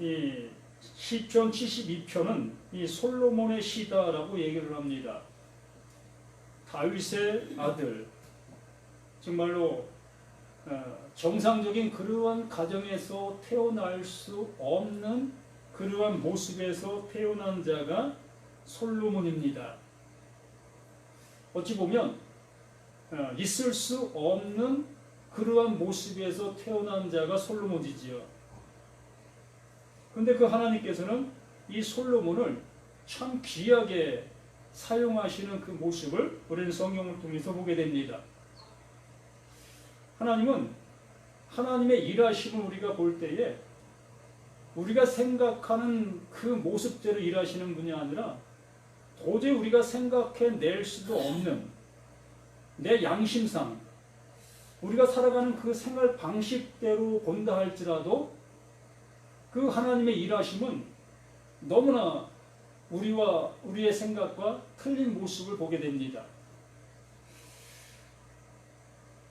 이 시편 72편은 이 솔로몬의 시다라고 얘기를 합니다. 다윗의 아들, 정말로 정상적인 그러한 가정에서 태어날 수 없는 그러한 모습에서 태어난 자가 솔로몬입니다. 어찌 보면 있을 수 없는 그러한 모습에서 태어난 자가 솔로몬이지요. 그런데 그 하나님께서는 이 솔로몬을 참 귀하게 사용하시는 그 모습을 우리는 성경을 통해서 보게 됩니다. 하나님은 하나님의 일하심을 우리가 볼 때에 우리가 생각하는 그 모습대로 일하시는 분이 아니라 도저히 우리가 생각해낼 수도 없는 내 양심상 우리가 살아가는 그 생활 방식대로 본다 할지라도 그 하나님의 일하심은 너무나 우리와 우리의 생각과 틀린 모습을 보게 됩니다.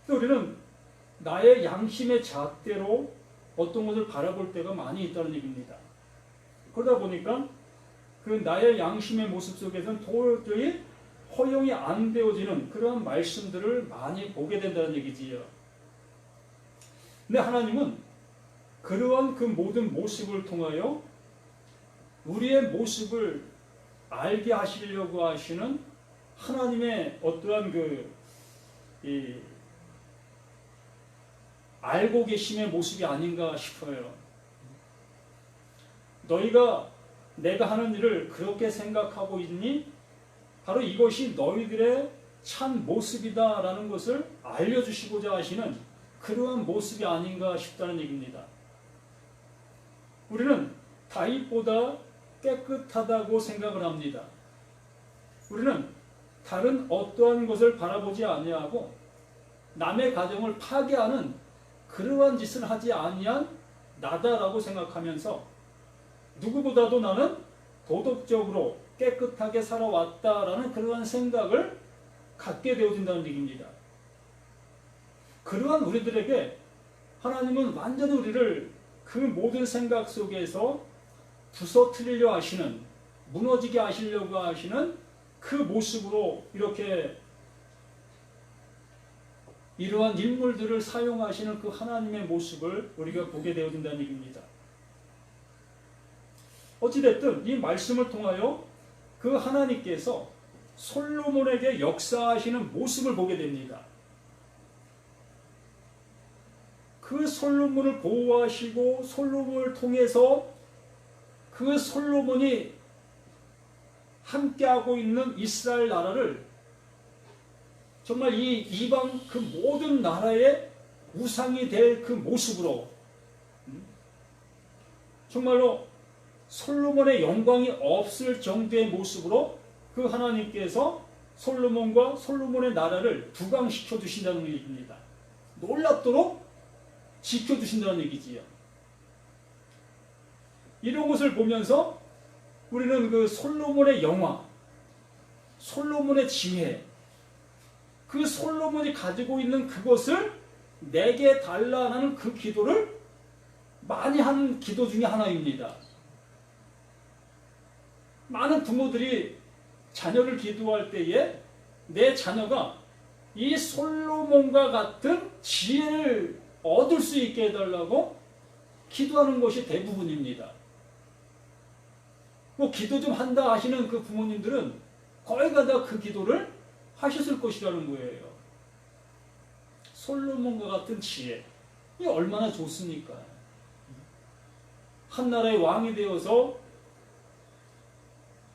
또 우리는 나의 양심의 잣대로 어떤 것을 바라볼 때가 많이 있다는 얘기입니다. 그러다 보니까 그 나의 양심의 모습 속에서는 도저히 허용이 안 되어지는 그러한 말씀들을 많이 보게 된다는 얘기지요. 근데 하나님은 그러한 그 모든 모습을 통하여 우리의 모습을 알게 하시려고 하시는 하나님의 어떠한 알고 계심의 모습이 아닌가 싶어요. 너희가 내가 하는 일을 그렇게 생각하고 있니? 바로 이것이 너희들의 참 모습이다라는 것을 알려주시고자 하시는 그러한 모습이 아닌가 싶다는 얘기입니다. 우리는 다윗보다 깨끗하다고 생각을 합니다. 우리는 다른 어떠한 것을 바라보지 아니하고 남의 가정을 파괴하는 그러한 짓을 하지 아니한 나다라고 생각하면서 누구보다도 나는 도덕적으로 깨끗하게 살아왔다라는 그러한 생각을 갖게 되어진다는 얘기입니다. 그러한 우리들에게 하나님은 완전히 우리를 그 모든 생각 속에서 부서뜨리려 하시는, 무너지게 하시려고 하시는 그 모습으로 이렇게 이러한 인물들을 사용하시는 그 하나님의 모습을 우리가 보게 되어진다는 얘기입니다. 어찌됐든 이 말씀을 통하여 그 하나님께서 솔로몬에게 역사하시는 모습을 보게 됩니다. 그 솔로몬을 보호하시고 솔로몬을 통해서 그 솔로몬이 함께하고 있는 이스라엘 나라를 정말 이 이방 그 모든 나라의 우상이 될 그 모습으로 정말로 솔로몬의 영광이 없을 정도의 모습으로 그 하나님께서 솔로몬과 솔로몬의 나라를 부강시켜 주신다는 얘기입니다. 놀랍도록 지켜주신다는 얘기지요. 이런 것을 보면서 우리는 그 솔로몬의 영화, 솔로몬의 지혜, 그 솔로몬이 가지고 있는 그것을 내게 달라는 그 기도를 많이 하는 기도 중에 하나입니다. 많은 부모들이 자녀를 기도할 때에 내 자녀가 이 솔로몬과 같은 지혜를 얻을 수 있게 해달라고 기도하는 것이 대부분입니다. 뭐 기도 좀 한다 하시는 그 부모님들은 거의 다 그 기도를 하셨을 것이라는 거예요. 솔로몬과 같은 지혜, 이 얼마나 좋습니까? 한 나라의 왕이 되어서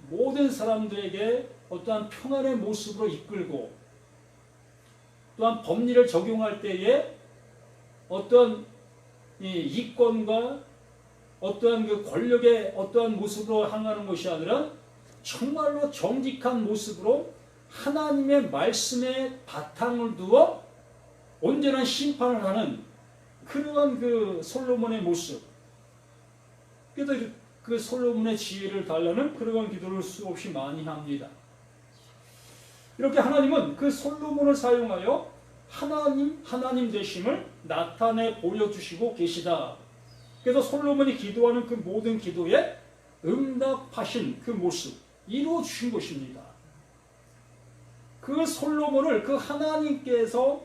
모든 사람들에게 어떠한 평안의 모습으로 이끌고 또한 법리를 적용할 때에 어떠한 이권과 어떠한 그 권력의 어떠한 모습으로 향하는 것이 아니라 정말로 정직한 모습으로 하나님의 말씀에 바탕을 두어 온전한 심판을 하는 그러한 그 솔로몬의 모습. 그래서 그 솔로몬의 지혜를 달라는 그러한 기도를 수없이 많이 합니다. 이렇게 하나님은 그 솔로몬을 사용하여 하나님 되심을 나타내 보여주시고 계시다. 그래서 솔로몬이 기도하는 그 모든 기도에 응답하신 그 모습 이루어 주신 것입니다. 그 솔로몬을 그 하나님께서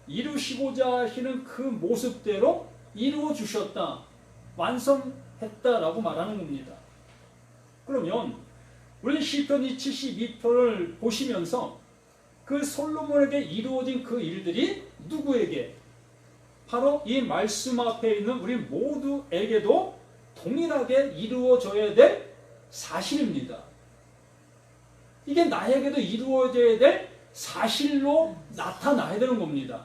이루시고자 하시는 그 모습대로 이루어 주셨다, 완성했다라고 말하는 겁니다. 그러면 우리 시편 72편을 보시면서 그 솔로몬에게 이루어진 그 일들이 누구에게? 바로 이 말씀 앞에 있는 우리 모두에게도 동일하게 이루어져야 될 사실입니다. 이게 나에게도 이루어져야 될 사실로 나타나야 되는 겁니다.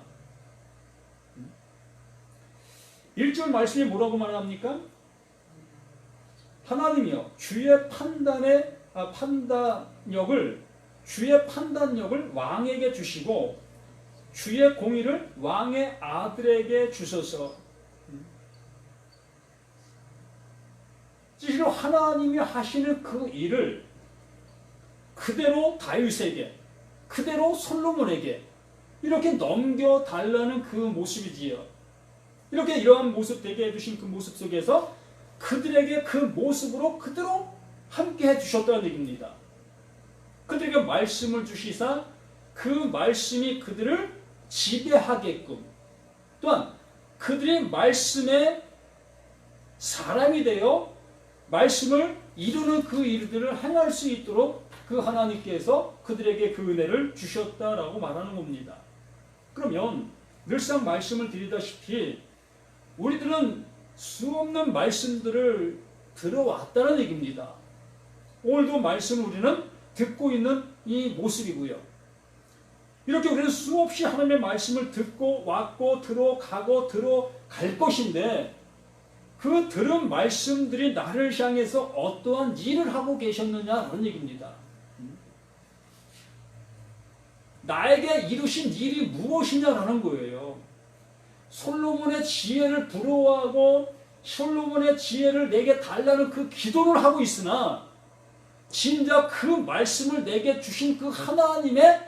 1절 말씀이 뭐라고 말합니까? 하나님이여 주의 판단력을 왕에게 주시고 주의 공의를 왕의 아들에게 주소서. 실로 하나님이 하시는 그 일을 그대로 다윗에게, 그대로 솔로몬에게 이렇게 넘겨달라는 그 모습이지요. 이렇게 이러한 모습 되게 해주신 그 모습 속에서 그들에게 그 모습으로 그대로 함께 해주셨다는 얘기입니다. 그들에게 말씀을 주시사 그 말씀이 그들을 지배하게끔, 또한 그들이 말씀의 사람이 되어 말씀을 이루는 그 일들을 행할 수 있도록 그 하나님께서 그들에게 그 은혜를 주셨다라고 말하는 겁니다. 그러면 늘상 말씀을 드리다시피 우리들은 수없는 말씀들을 들어왔다는 얘기입니다. 오늘도 말씀을 우리는 듣고 있는 이 모습이고요. 이렇게 우리는 수없이 하나님의 말씀을 듣고 왔고 들어가고 들어갈 것인데 그 들은 말씀들이 나를 향해서 어떠한 일을 하고 계셨느냐는 얘기입니다. 나에게 이루신 일이 무엇이냐라는 거예요. 솔로몬의 지혜를 부러워하고 솔로몬의 지혜를 내게 달라는 그 기도를 하고 있으나 진짜 그 말씀을 내게 주신 그 하나님의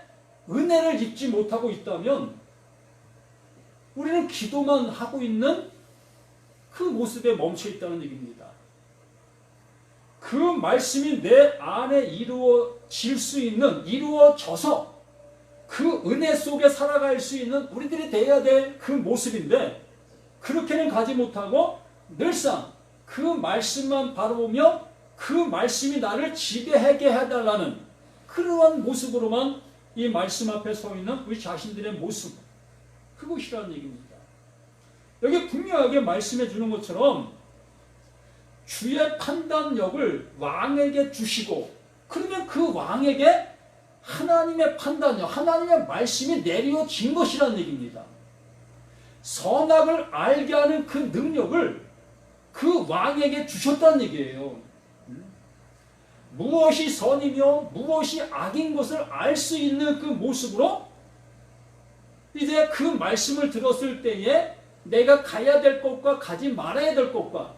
은혜를 입지 못하고 있다면 우리는 기도만 하고 있는 그 모습에 멈춰 있다는 얘기입니다. 그 말씀이 내 안에 이루어질 수 있는, 이루어져서 그 은혜 속에 살아갈 수 있는 우리들이 되어야 될 그 모습인데 그렇게는 가지 못하고 늘상 그 말씀만 바라보며 그 말씀이 나를 지배하게 해달라는 그러한 모습으로만 이 말씀 앞에 서 있는 우리 자신들의 모습, 그것이라는 얘기입니다. 여기 분명하게 말씀해 주는 것처럼 주의 판단력을 왕에게 주시고, 그러면 그 왕에게 하나님의 판단력, 하나님의 말씀이 내려진 것이라는 얘기입니다. 선악을 알게 하는 그 능력을 그 왕에게 주셨다는 얘기예요. 무엇이 선이며 무엇이 악인 것을 알 수 있는 그 모습으로 이제 그 말씀을 들었을 때에 내가 가야 될 것과 가지 말아야 될 것과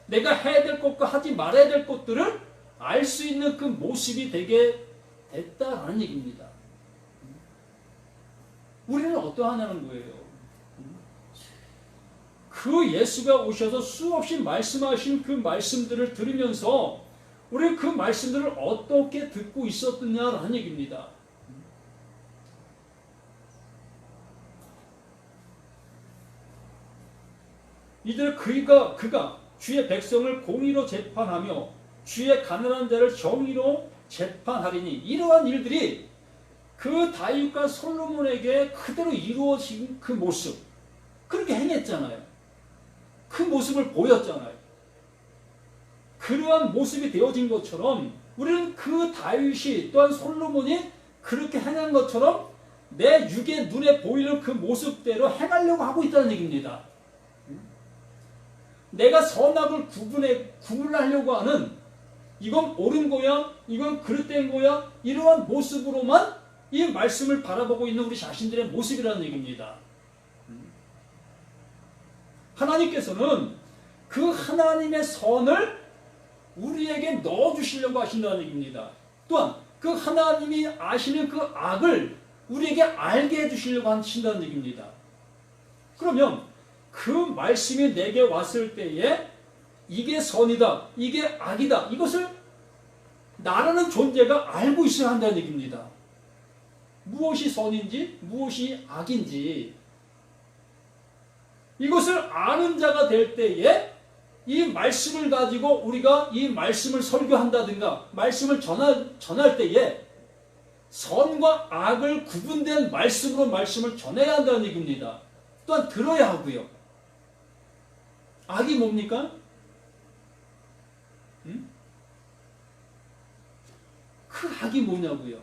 내가 해야 될 것과 하지 말아야 될 것들을 알 수 있는 그 모습이 되게 됐다라는 얘기입니다. 우리는 어떠하냐는 거예요. 그 예수가 오셔서 수없이 말씀하신 그 말씀들을 들으면서 우리는 그 말씀들을 어떻게 듣고 있었느냐라는 얘기입니다. 이들 그가 주의 백성을 공의로 재판하며 주의 가난한 자를 정의로 재판하리니, 이러한 일들이 그 다윗과 솔로몬에게 그대로 이루어진 그 모습, 그렇게 행했잖아요. 그 모습을 보였잖아요. 그러한 모습이 되어진 것처럼 우리는 그 다윗이 또한 솔로몬이 그렇게 행한 것처럼 내 육의 눈에 보이는 그 모습대로 행하려고 하고 있다는 얘기입니다. 내가 선악을 구분하려고 하는, 이건 옳은 거야, 이건 그릇된 거야, 이러한 모습으로만 이 말씀을 바라보고 있는 우리 자신들의 모습이라는 얘기입니다. 하나님께서는 그 하나님의 선을 우리에게 넣어주시려고 하신다는 얘기입니다. 또한 그 하나님이 아시는 그 악을 우리에게 알게 해주시려고 하신다는 얘기입니다. 그러면 그 말씀이 내게 왔을 때에 이게 선이다, 이게 악이다, 이것을 나라는 존재가 알고 있어야 한다는 얘기입니다. 무엇이 선인지 무엇이 악인지 이것을 아는 자가 될 때에 이 말씀을 가지고 우리가 이 말씀을 설교한다든가 말씀을 전할 때에 선과 악을 구분된 말씀으로 말씀을 전해야 한다는 얘기입니다. 또한 들어야 하고요. 악이 뭡니까? 그 악이 뭐냐고요?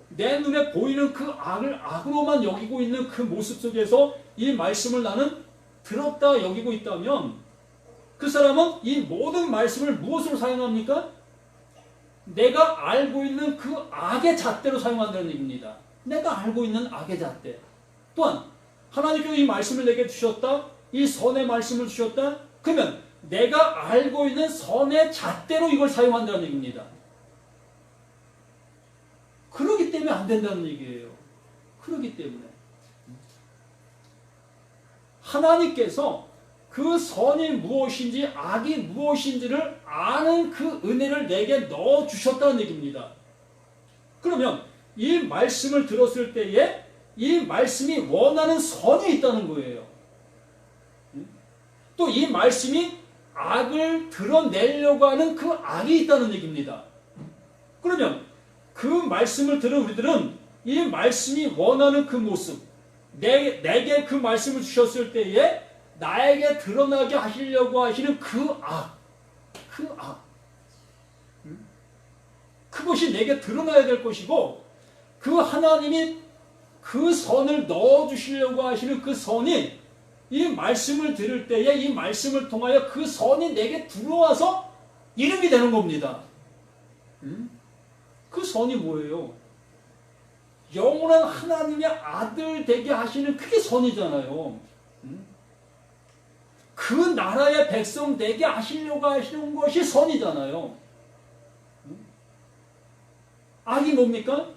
내 눈에 보이는 그 악을 악으로만 여기고 있는 그 모습 속에서 이 말씀을 나는 들었다 여기고 있다면 그 사람은 이 모든 말씀을 무엇으로 사용합니까? 내가 알고 있는 그 악의 잣대로 사용한다는 얘기입니다. 내가 알고 있는 악의 잣대. 또한 하나님께서 이 말씀을 내게 주셨다. 이 선의 말씀을 주셨다. 그러면 내가 알고 있는 선의 잣대로 이걸 사용한다는 얘기입니다. 그러기 때문에 안 된다는 얘기예요. 그러기 때문에. 하나님께서 그 선이 무엇인지 악이 무엇인지를 아는 그 은혜를 내게 넣어주셨다는 얘기입니다. 그러면 이 말씀을 들었을 때에 이 말씀이 원하는 선이 있다는 거예요. 또 이 말씀이 악을 드러내려고 하는 그 악이 있다는 얘기입니다. 그러면 그 말씀을 들은 우리들은 이 말씀이 원하는 그 모습, 내게 그 말씀을 주셨을 때에 나에게 드러나게 하시려고 하시는 그 악, 그것이 내게 드러나야 될 것이고 그 하나님이 그 선을 넣어주시려고 하시는 그 선이 이 말씀을 들을 때에 이 말씀을 통하여 그 선이 내게 들어와서 이름이 되는 겁니다. 그 선이 뭐예요? 영원한 하나님의 아들 되게 하시는 그게 선이잖아요. 그 나라의 백성 되게 하시려고 하시는 것이 선이잖아요. 악이 뭡니까?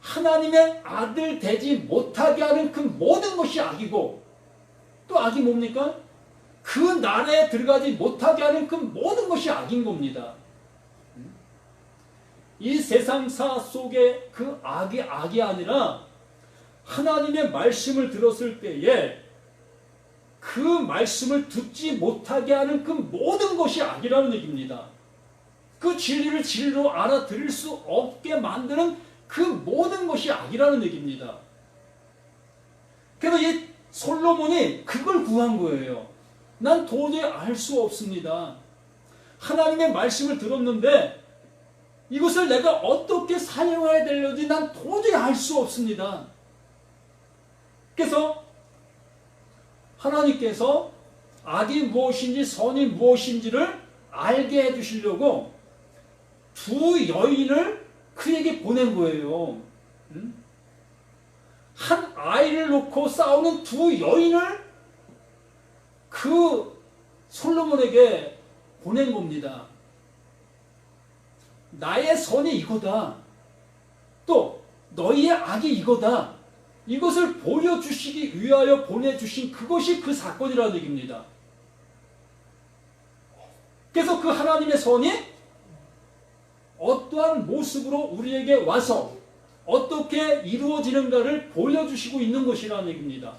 하나님의 아들 되지 못하게 하는 그 모든 것이 악이고 또 악이 뭡니까? 그 나라에 들어가지 못하게 하는 그 모든 것이 악인 겁니다. 이 세상사 속에 그 악이 아니라 하나님의 말씀을 들었을 때에 그 말씀을 듣지 못하게 하는 그 모든 것이 악이라는 얘기입니다. 그 진리를 진리로 알아들을 수 없게 만드는 그 모든 것이 악이라는 얘기입니다. 그래서 이 솔로몬이 그걸 구한 거예요. 난 도저히 알 수 없습니다. 하나님의 말씀을 들었는데 이것을 내가 어떻게 사용해야 되는지 난 도저히 알 수 없습니다. 그래서 하나님께서 악이 무엇인지 선이 무엇인지를 알게 해주시려고 두 여인을 그에게 보낸 거예요. 한 아이를 놓고 싸우는 두 여인을 그 솔로몬에게 보낸 겁니다. 나의 선이 이거다. 또 너희의 악이 이거다. 이것을 보여주시기 위하여 보내주신 그것이 그 사건이라는 얘기입니다. 그래서 그 하나님의 선이 어떠한 모습으로 우리에게 와서 어떻게 이루어지는가를 보여주시고 있는 것이라는 얘기입니다.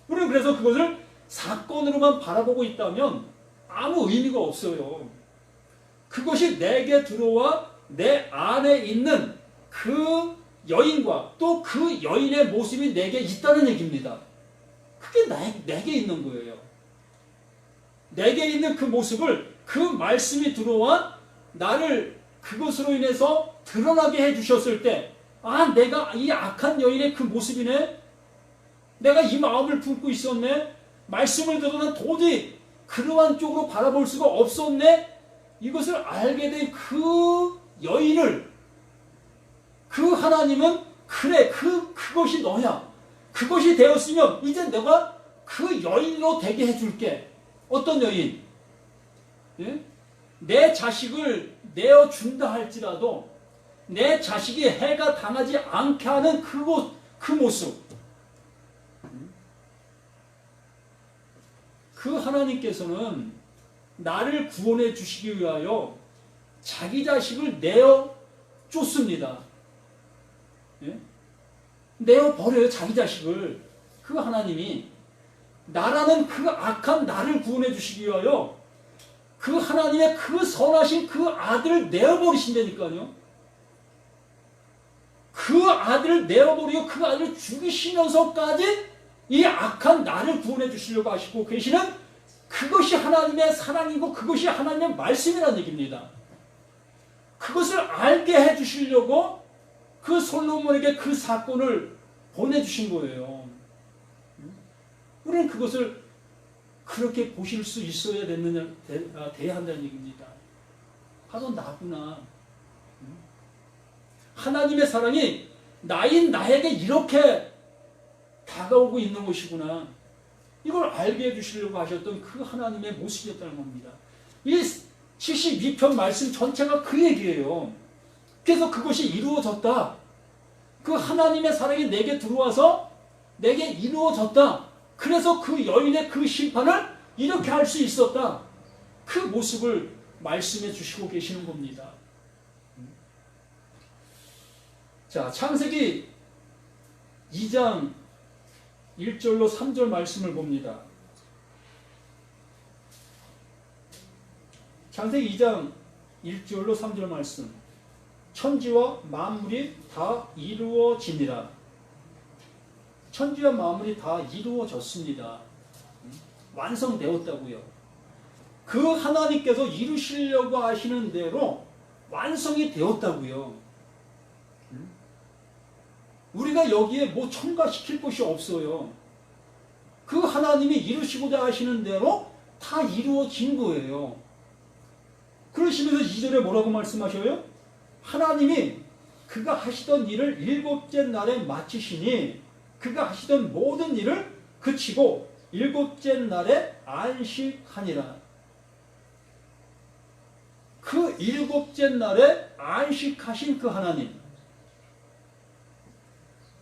우리는 그래서 그것을 사건으로만 바라보고 있다면 아무 의미가 없어요. 그것이 내게 들어와 내 안에 있는 그 여인과 또 그 여인의 모습이 내게 있다는 얘기입니다. 그게 내게 있는 거예요. 내게 있는 그 모습을 그 말씀이 들어와 나를 그것으로 인해서 드러나게 해주셨을 때 내가 이 악한 여인의 그 모습이네. 내가 이 마음을 품고 있었네. 말씀을 들어는 도저히 그러한 쪽으로 바라볼 수가 없었네. 이것을 알게 된 그 여인을 그 하나님은 그래 그것이 너야. 그것이 되었으면 이제 내가 그 여인으로 되게 해줄게. 어떤 여인? 예? 내 자식을 내어준다 할지라도 내 자식이 해가 당하지 않게 하는 그 모습. 그 하나님께서는 나를 구원해 주시기 위하여 자기 자식을 내어 쫓습니다. 예? 내어 버려요, 자기 자식을. 그 하나님이 나라는 그 악한 나를 구원해 주시기 위하여 그 하나님의 그 선하신 그 아들을 내어버리신다니까요. 그 아들을 내어버리고 그 아들을 죽이시면서까지 이 악한 나를 구원해 주시려고 하시고 계시는 그것이 하나님의 사랑이고 그것이 하나님의 말씀이라는 얘기입니다. 그것을 알게 해 주시려고 그 솔로몬에게 그 사건을 보내주신 거예요. 우리는 그것을 그렇게 보실 수 있어야 돼야 한다는 얘기입니다. 바로 나구나. 하나님의 사랑이 나에게 이렇게 다가오고 있는 것이구나. 이걸 알게 해주시려고 하셨던 그 하나님의 모습이었다는 겁니다. 이 72편 말씀 전체가 그 얘기예요. 그래서 그것이 이루어졌다. 그 하나님의 사랑이 내게 들어와서 내게 이루어졌다. 그래서 그 여인의 그 심판을 이렇게 할 수 있었다. 그 모습을 말씀해 주시고 계시는 겁니다. 자, 창세기 2장 1절로 3절 말씀을 봅니다. 창세기 2장 1절로 3절 말씀. 천지와 만물이 다 이루어지니라. 천지와 만물이 다 이루어졌습니다. 완성되었다고요. 그 하나님께서 이루시려고 하시는 대로 완성이 되었다고요. 우리가 여기에 뭐 첨가시킬 것이 없어요. 그 하나님이 이루시고자 하시는 대로 다 이루어진 거예요. 그러시면서 2절에 뭐라고 말씀하셔요? 하나님이 그가 하시던 일을 일곱째 날에 마치시니 그가 하시던 모든 일을 그치고 일곱째 날에 안식하니라. 그 일곱째 날에 안식하신 그 하나님,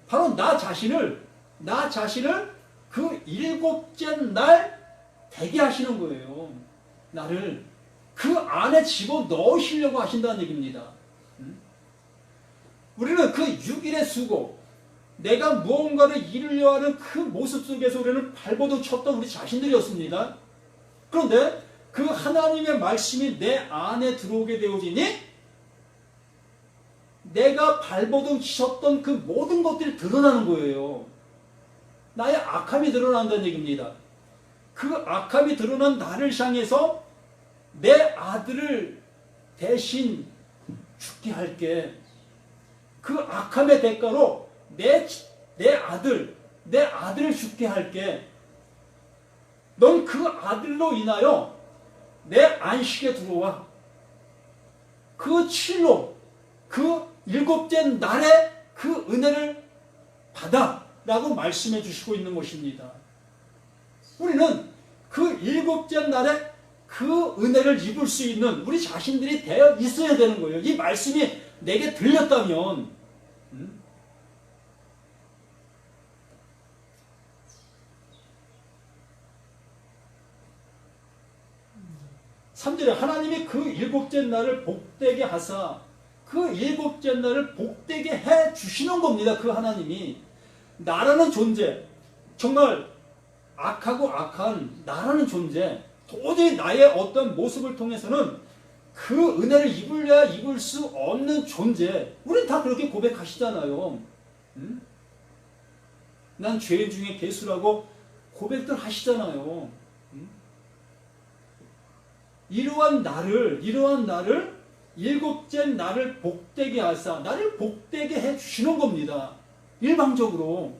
바로 나 자신을 그 일곱째 날 되게 하시는 거예요. 나를 그 안에 집어넣으시려고 하신다는 얘기입니다. 우리는 그 6일의 수고, 내가 무언가를 이루려 하는 그 모습 속에서 우리는 발버둥 쳤던 우리 자신들이었습니다. 그런데 그 하나님의 말씀이 내 안에 들어오게 되어지니 내가 발버둥 쳤던 그 모든 것들이 드러나는 거예요. 나의 악함이 드러난다는 얘기입니다. 그 악함이 드러난 나를 향해서 내 아들을 대신 죽게 할게. 그 악함의 대가로 내 아들을 죽게 할게. 넌 그 아들로 인하여 내 안식에 들어와. 그 7로, 그 일곱째 날에 그 은혜를 받아 라고 말씀해 주시고 있는 것입니다. 우리는 그 일곱째 날에 그 은혜를 입을 수 있는 우리 자신들이 되어 있어야 되는 거예요. 이 말씀이 내게 들렸다면. 3절에 하나님이 그 일곱째 날을 복되게 하사, 그 일곱째 날을 복되게 해 주시는 겁니다. 그 하나님이. 나라는 존재, 정말 악하고 악한 나라는 존재, 도저히 나의 어떤 모습을 통해서는 그 은혜를 입을래야 입을 수 없는 존재. 우린 다 그렇게 고백하시잖아요. 난 죄인 중에 괴수라고 고백들 하시잖아요. 이러한 나를 일곱째 날을 복되게 하사, 나를 복되게 해 주시는 겁니다. 일방적으로.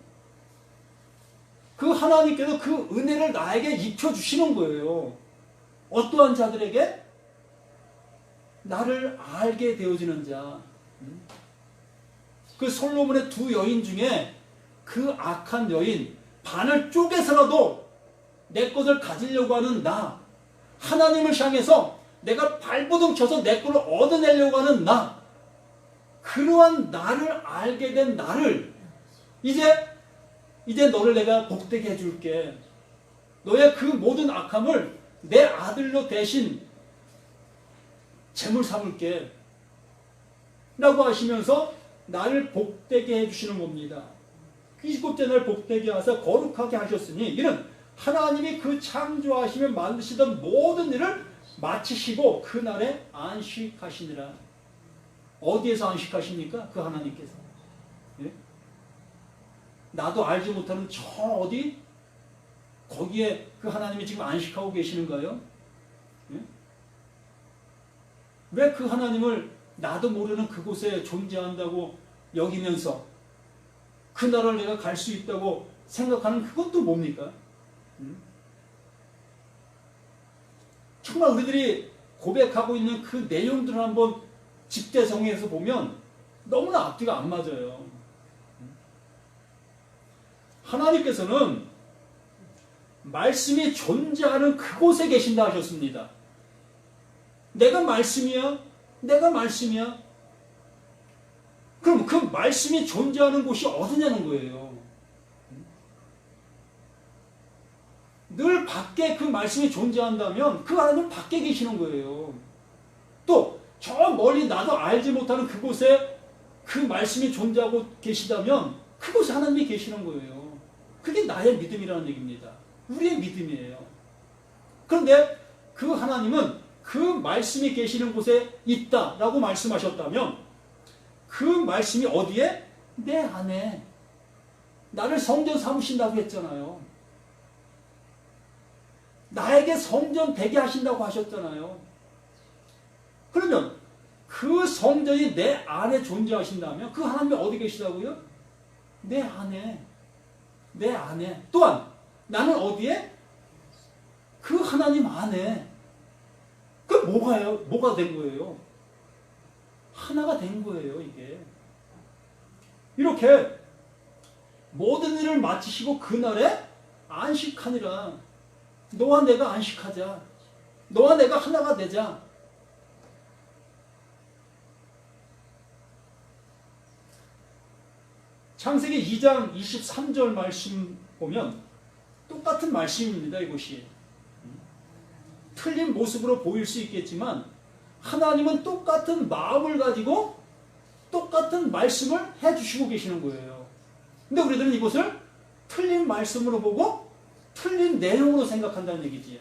그 하나님께서 그 은혜를 나에게 입혀 주시는 거예요. 어떠한 자들에게? 나를 알게 되어지는 자. 그 솔로몬의 두 여인 중에 그 악한 여인, 반을 쪼개서라도 내 것을 가지려고 하는 나, 하나님을 향해서 내가 발버둥 쳐서 내 것을 얻어내려고 하는 나, 그러한 나를 알게 된 나를 이제 너를 내가 복되게 해줄게. 너의 그 모든 악함을 내 아들로 대신 제물 삼을게 라고 하시면서 나를 복되게 해주시는 겁니다. 29째 날 복되게 하사 거룩하게 하셨으니 이는 하나님이 그 창조하시며 만드시던 모든 일을 마치시고 그날에 안식하시니라. 어디에서 안식하십니까? 그 하나님께서. 예? 나도 알지 못하는 저 어디? 거기에 그 하나님이 지금 안식하고 계시는가요? 예? 왜 그 하나님을 나도 모르는 그곳에 존재한다고 여기면서 그 나라를 내가 갈 수 있다고 생각하는 그것도 뭡니까? 정말 우리들이 고백하고 있는 그 내용들을 한번 집대성에서 보면 너무나 앞뒤가 안 맞아요. 하나님께서는 말씀이 존재하는 그곳에 계신다 하셨습니다. 내가 말씀이야? 내가 말씀이야? 그럼 그 말씀이 존재하는 곳이 어디냐는 거예요. 늘 밖에 그 말씀이 존재한다면 그 하나님 밖에 계시는 거예요. 또 저 멀리 나도 알지 못하는 그곳에 그 말씀이 존재하고 계시다면 그곳에 하나님이 계시는 거예요. 그게 나의 믿음이라는 얘기입니다. 우리의 믿음이에요. 그런데 그 하나님은 그 말씀이 계시는 곳에 있다라고 말씀하셨다면 그 말씀이 어디에? 내 안에. 나를 성전 삼으신다고 했잖아요. 나에게 성전 되게 하신다고 하셨잖아요. 그러면 그 성전이 내 안에 존재하신다면 그 하나님이 어디 계시다고요? 내 안에. 내 안에. 또한 나는 어디에? 그 하나님 안에. 그 뭐가요? 뭐가 된 거예요? 하나가 된 거예요, 이게. 이렇게 모든 일을 마치시고 그날에 안식하니라. 너와 내가 안식하자. 너와 내가 하나가 되자. 창세기 2장 23절 말씀 보면 똑같은 말씀입니다, 이것이. 틀린 모습으로 보일 수 있겠지만 하나님은 똑같은 마음을 가지고 똑같은 말씀을 해주시고 계시는 거예요. 근데 우리들은 이것을 틀린 말씀으로 보고 틀린 내용으로 생각한다는 얘기지요.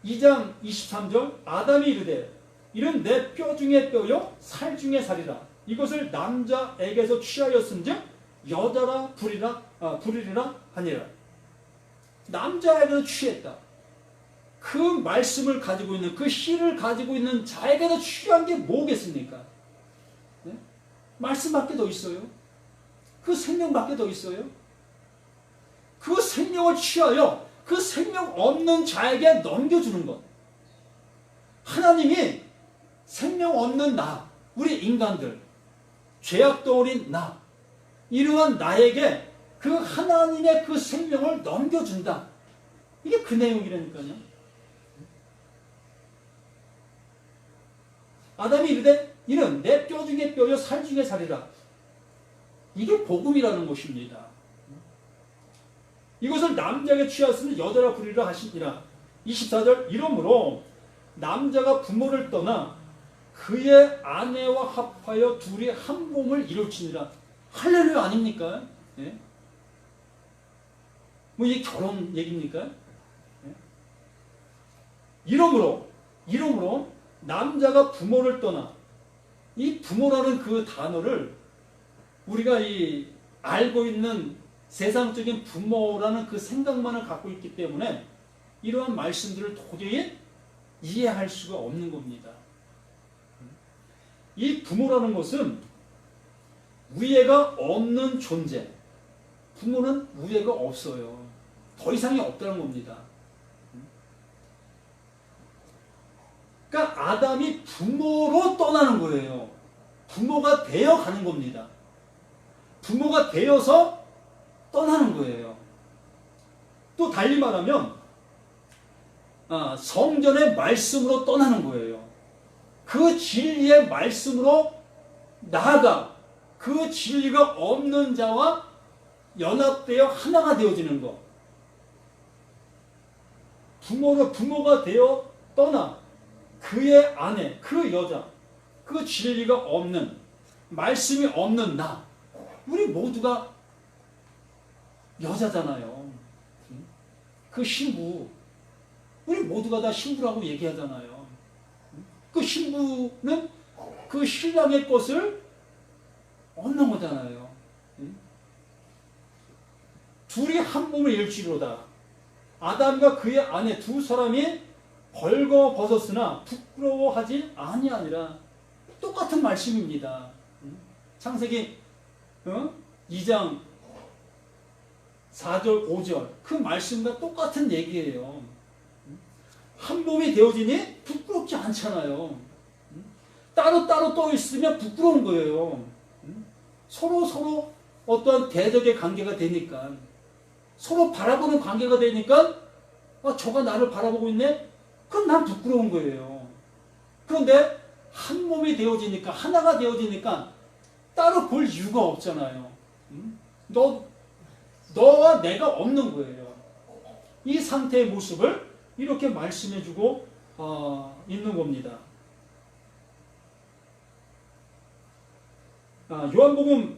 2장 23절 아담이 이르되 이는 내 뼈 중에 뼈요 살 중에 살이라. 이것을 남자에게서 취하였은즉 여자라 부리리라 하니라. 남자에게서 취했다. 그 말씀을 가지고 있는 그 씨를 가지고 있는 자에게서 취한 게 뭐겠습니까? 네? 말씀밖에 더 있어요? 그 생명밖에 더 있어요? 그 생명을 취하여 그 생명 없는 자에게 넘겨주는 것. 하나님이 생명 없는 나, 우리 인간들, 죄악덩어린 나, 이러한 나에게 그 하나님의 그 생명을 넘겨준다. 이게 그 내용이라니까요. 아담이 이르되 이는 내 뼈 중에 뼈요 살 중에 살이라. 이게 복음이라는 것입니다. 이것을 남자에게 취하였으면 여자라 부리라 하시니라. 24절 이러므로 남자가 부모를 떠나 그의 아내와 합하여 둘이 한 몸을 이룰지니라. 할렐루야 아닙니까? 예? 뭐 이게 결혼 얘기입니까? 예? 이러므로 남자가 부모를 떠나, 이 부모라는 그 단어를 우리가 이 알고 있는 세상적인 부모라는 그 생각만을 갖고 있기 때문에 이러한 말씀들을 도저히 이해할 수가 없는 겁니다. 이 부모라는 것은 우애가 없는 존재. 부모는 우애가 없어요. 더 이상이 없다는 겁니다. 그러니까 아담이 부모로 떠나는 거예요. 부모가 되어 가는 겁니다. 부모가 되어서 떠나는 거예요. 또 달리 말하면 성전의 말씀으로 떠나는 거예요. 그 진리의 말씀으로 나아가 그 진리가 없는 자와 연합되어 하나가 되어지는 것. 부모가 되어 떠나 그의 아내, 그 여자, 그 진리가 없는, 말씀이 없는 나. 우리 모두가 여자잖아요. 그 신부. 우리 모두가 다 신부라고 얘기하잖아요. 그 신부는 그 신랑의 것을 얻는 거잖아요. 둘이 한 몸을 일지로다. 아담과 그의 아내 두 사람이 벌거벗었으나 부끄러워하지 아니하니라. 똑같은 말씀입니다. 창세기 2장 4절 5절 그 말씀과 똑같은 얘기예요. 한 몸이 되어지니 부끄럽지 않잖아요. 따로따로 떠 있으면 부끄러운 거예요. 서로 어떠한 대적의 관계가 되니까, 서로 바라보는 관계가 되니까, 저가 나를 바라보고 있네? 그럼 난 부끄러운 거예요. 그런데 한 몸이 되어지니까, 하나가 되어지니까 따로 볼 이유가 없잖아요. 너와 내가 없는 거예요. 이 상태의 모습을 이렇게 말씀해주고 있는 겁니다. 요한복음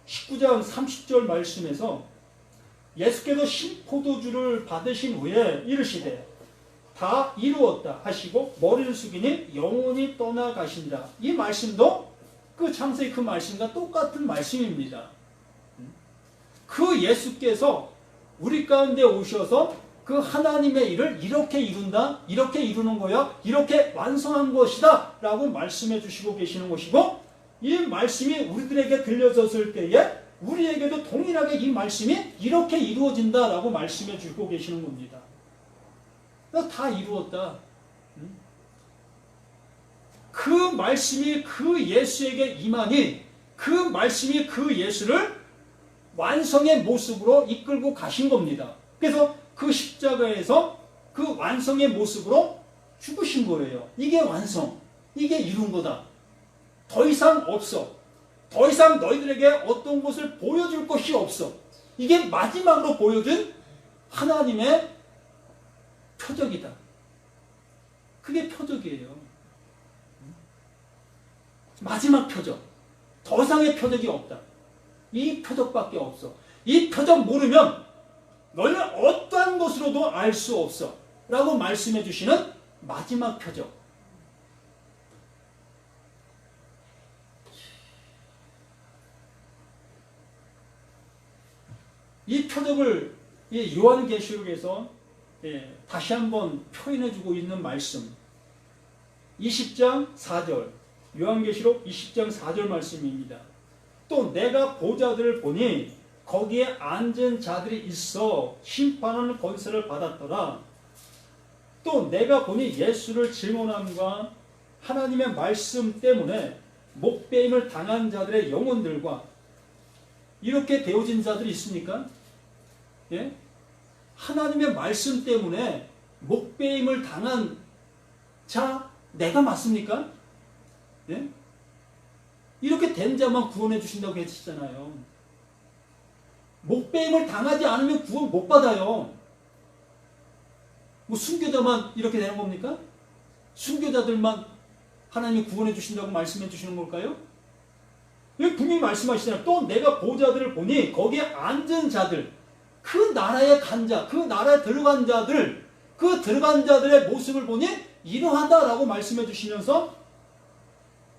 19장 30절 말씀에서 예수께서 신포도주를 받으신 후에 이르시되 다 이루었다 하시고 머리를 숙이니 영원히 떠나가신다. 이 말씀도 그 창세기 그 말씀과 똑같은 말씀입니다. 그 예수께서 우리 가운데 오셔서 그 하나님의 일을 이렇게 이룬다, 이렇게 이루는 거야, 이렇게 완성한 것이다 라고 말씀해 주시고 계시는 것이고, 이 말씀이 우리들에게 들려졌을 때에 우리에게도 동일하게 이 말씀이 이렇게 이루어진다 라고 말씀해 주고 계시는 겁니다. 다 이루었다. 그 말씀이 그 예수에게 임하니 그 말씀이 그 예수를 완성의 모습으로 이끌고 가신 겁니다. 그래서 그 십자가에서 그 완성의 모습으로 죽으신 거예요. 이게 완성, 이게 이룬 거다. 더 이상 없어. 더 이상 너희들에게 어떤 것을 보여줄 것이 없어. 이게 마지막으로 보여준 하나님의 표적이다. 그게 표적이에요. 마지막 표적. 더 이상의 표적이 없다. 이 표적밖에 없어. 이 표적 모르면 너희는 어떠한 것으로도 알 수 없어. 라고 말씀해 주시는 마지막 표적. 이 표적을 요한계시록에서 다시 한번 표현해주고 있는 말씀. 20장 4절. 요한계시록 20장 4절 말씀입니다. 또 내가 보좌들을 보니 거기에 앉은 자들이 있어 심판하는 권세를 받았더라. 또 내가 보니 예수를 증언함과 하나님의 말씀 때문에 목배임을 당한 자들의 영혼들과 이렇게 되어진 자들이 있습니까? 예? 하나님의 말씀 때문에 목배임을 당한 자 내가 맞습니까? 예? 이렇게 된 자만 구원해 주신다고 했잖아요. 목배임을 당하지 않으면 구원 못 받아요. 뭐 순교자만 이렇게 되는 겁니까? 순교자들만 하나님이 구원해 주신다고 말씀해 주시는 걸까요? 여기 분명히 말씀하시잖아요. 또 내가 보좌들을 보니 거기에 앉은 자들, 그 나라에 간 자, 그 나라에 들어간 자들, 그 들어간 자들의 모습을 보니 이러하다라고 말씀해 주시면서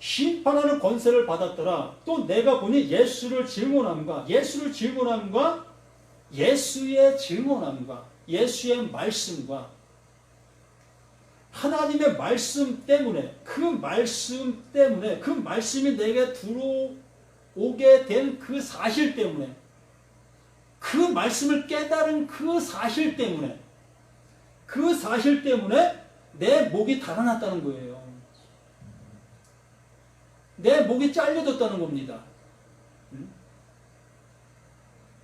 심판하는 권세를 받았더라. 또 내가 보니 예수의 증언함과 예수의 말씀과 하나님의 말씀 때문에 그 말씀이 내게 들어오게 된 그 사실 때문에, 그 말씀을 깨달은 그 사실 때문에 내 목이 달아났다는 거예요. 내 목이 잘려졌다는 겁니다.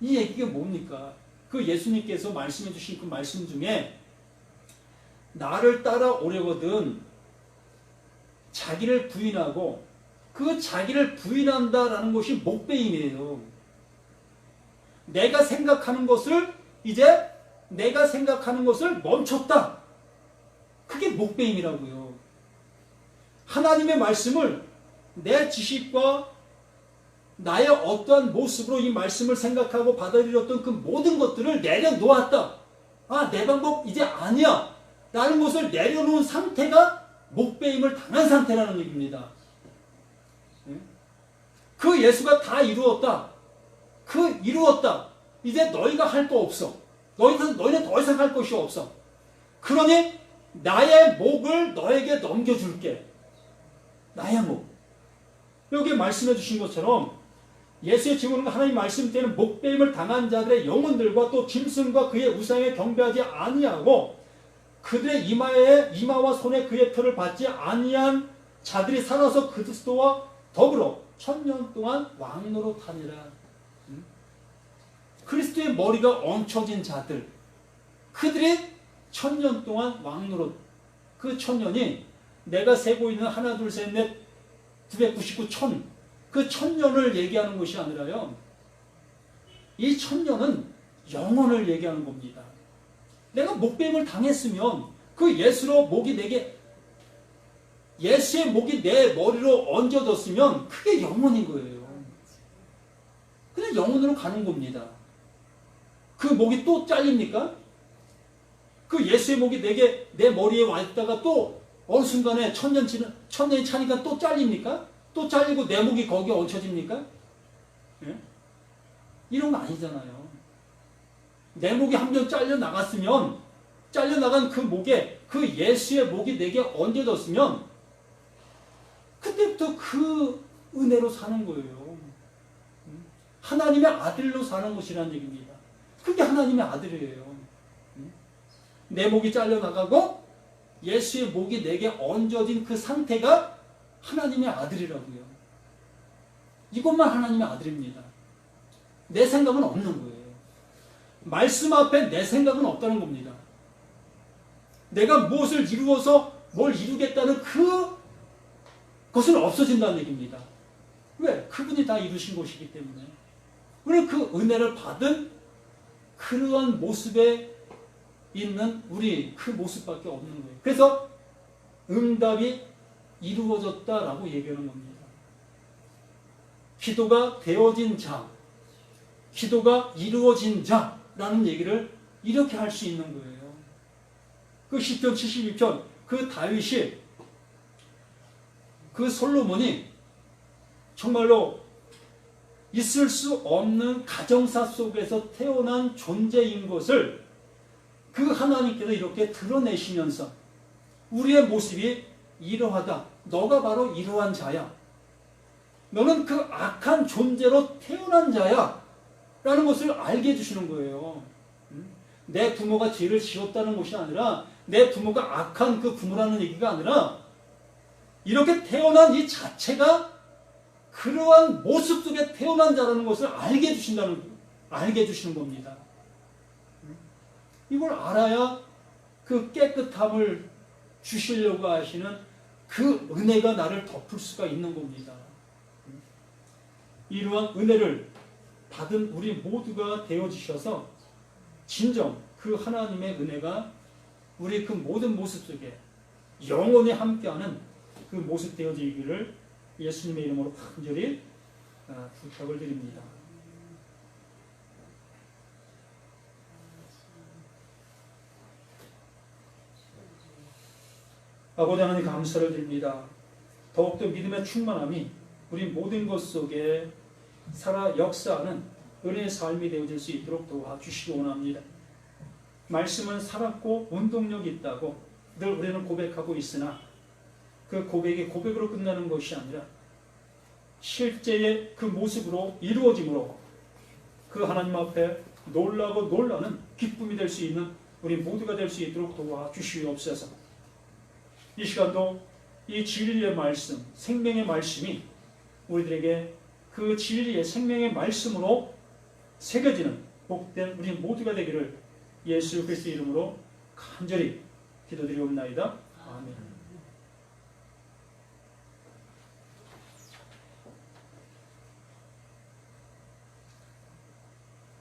이 얘기가 뭡니까? 그 예수님께서 말씀해 주신 그 말씀 중에 나를 따라오려거든 자기를 부인하고, 그 자기를 부인한다라는 것이 목배임이에요. 내가 생각하는 것을 이제 내가 생각하는 것을 멈췄다. 그게 목배임이라고요. 하나님의 말씀을 내 지식과 나의 어떠한 모습으로 이 말씀을 생각하고 받아들였던 그 모든 것들을 내려놓았다. 아, 내 방법 이제 아니야. 라는 것을 내려놓은 상태가 목배임을 당한 상태라는 얘기입니다. 그 예수가 다 이루었다. 이루었다. 이제 너희가 할 거 없어. 너희는 더 이상 할 것이 없어. 그러니 나의 목을 너에게 넘겨줄게. 나의 목. 여기 말씀해 주신 것처럼 예수의 증언은 하나님 말씀 때는 목배임을 당한 자들의 영혼들과 또 짐승과 그의 우상에 경배하지 아니하고 그들의 이마와 손에 그의 표를 받지 아니한 자들이 살아서 그리스도와 더불어 1000년 동안 왕노릇하니라. 그리스도의 머리가 얹혀진 자들, 그들이 1000년 동안 왕노릇. 그 1000년이 내가 세고 있는 하나 둘 셋 넷 999 1000, 그 1000년을 얘기하는 것이 아니라요, 이 1000년은 영혼을 얘기하는 겁니다. 내가 목배임을 당했으면 그 예수의 목이 내 머리로 얹어졌으면 그게 영혼인 거예요. 그냥 영혼으로 가는 겁니다. 그 목이 또 잘립니까? 그 예수의 목이 내 머리에 와 있다가 또 어느 순간에 1000년이 차니까 또 잘립니까? 또 잘리고 내 목이 거기에 얹혀집니까? 예? 이런 거 아니잖아요. 내 목이 한 번 잘려나갔으면, 잘려나간 그 목에, 그 예수의 목이 내게 얹어졌으면, 그때부터 그 은혜로 사는 거예요. 하나님의 아들로 사는 것이라는 얘기입니다. 그게 하나님의 아들이에요. 내 목이 잘려나가고 예수의 목이 내게 얹어진 그 상태가 하나님의 아들이라고요. 이것만 하나님의 아들입니다. 내 생각은 없는 거예요. 말씀 앞에 내 생각은 없다는 겁니다. 내가 무엇을 이루어서 뭘 이루겠다는 그것은 없어진다는 얘기입니다. 왜? 그분이 다 이루신 것이기 때문에. 우리는 그 은혜를 받은 그러한 모습에 있는 우리 그 모습밖에 없는 거예요. 그래서 응답이 이루어졌다라고 얘기하는 겁니다. 기도가 되어진 자, 기도가 이루어진 자라는 얘기를 이렇게 할 수 있는 거예요. 그 시편 72편, 그 다윗이, 그 솔로몬이 정말로 있을 수 없는 가정사 속에서 태어난 존재인 것을 그 하나님께서 이렇게 드러내시면서 우리의 모습이 이러하다. 너가 바로 이러한 자야. 너는 그 악한 존재로 태어난 자야. 라는 것을 알게 해주시는 거예요. 내 부모가 죄를 지었다는 것이 아니라, 내 부모가 악한 그 부모라는 얘기가 아니라, 이렇게 태어난 이 자체가 그러한 모습 속에 태어난 자라는 것을 알게 해주시는 겁니다. 이걸 알아야 그 깨끗함을 주시려고 하시는 그 은혜가 나를 덮을 수가 있는 겁니다. 이러한 은혜를 받은 우리 모두가 되어주셔서 진정 그 하나님의 은혜가 우리 그 모든 모습 속에 영원히 함께하는 그 모습 되어지기를 예수님의 이름으로 간절히 부탁을 드립니다. 아버지 하나님 감사를 드립니다. 더욱더 믿음의 충만함이 우리 모든 것 속에 살아 역사하는 은혜의 삶이 되어질 수 있도록 도와주시기 원합니다. 말씀은 살았고 운동력이 있다고 늘 우리는 고백하고 있으나 그 고백이 고백으로 끝나는 것이 아니라 실제의 그 모습으로 이루어짐으로 그 하나님 앞에 놀라고 놀라는 기쁨이 될 수 있는 우리 모두가 될 수 있도록 도와주시옵소서. 이 시간도 이 진리의 말씀, 생명의 말씀이 우리들에게 그 진리의 생명의 말씀으로 새겨지는 복된 우리 모두가 되기를 예수 그리스도의 이름으로 간절히 기도드리옵나이다. 아멘.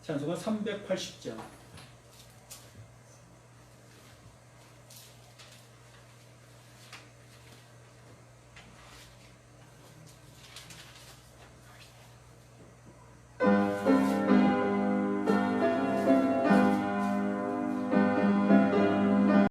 찬송가 380장.